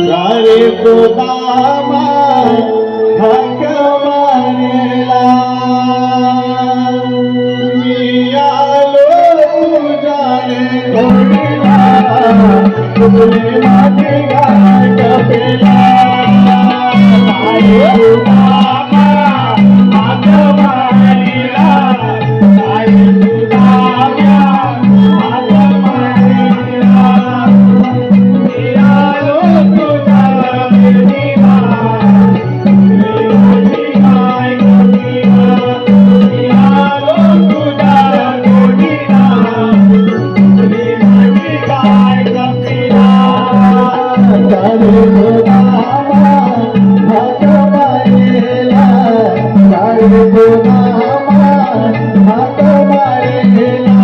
गारे गोदामा हक मानेला मी आलो तुझ्याने थोडीला तुझे माझी गाठ पेला गारे गोदामा हक मानेला गारे गोदामा हक मानेला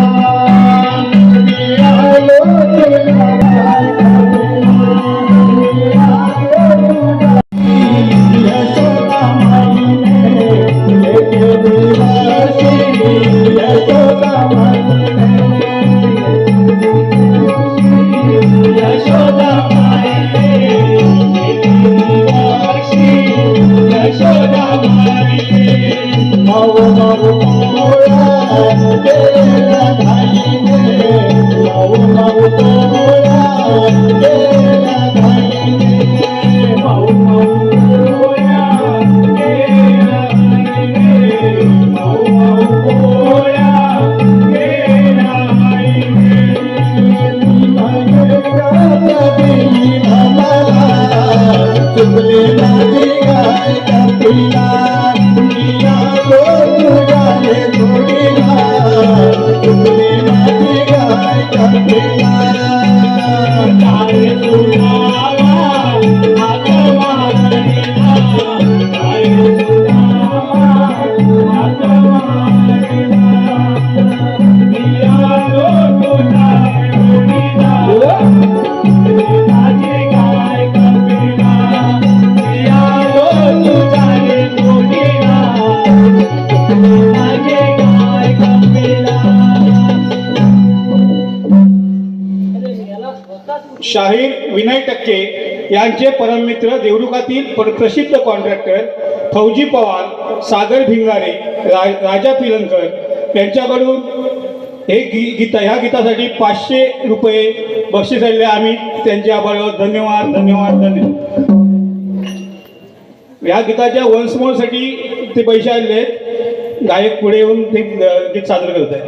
शाहीर विनय टक्के यांचे परममित्र देवरुखातील प्रसिद्ध कॉन्ट्रॅक्टर फौजी पवार, सागर भिंगारे, राजा पिलनकर यांच्याकडून ह्या गीतासाठी 500 रुपये बक्षीस आलेले. आम्ही त्यांच्या आभार. धन्यवाद धन्यवाद धन्यवाद. ह्या गीताच्या वन्स मोर साठी ते पैसे आलेले आहेत. गायक पुढे येऊन ते गीत सादर करत आहेत.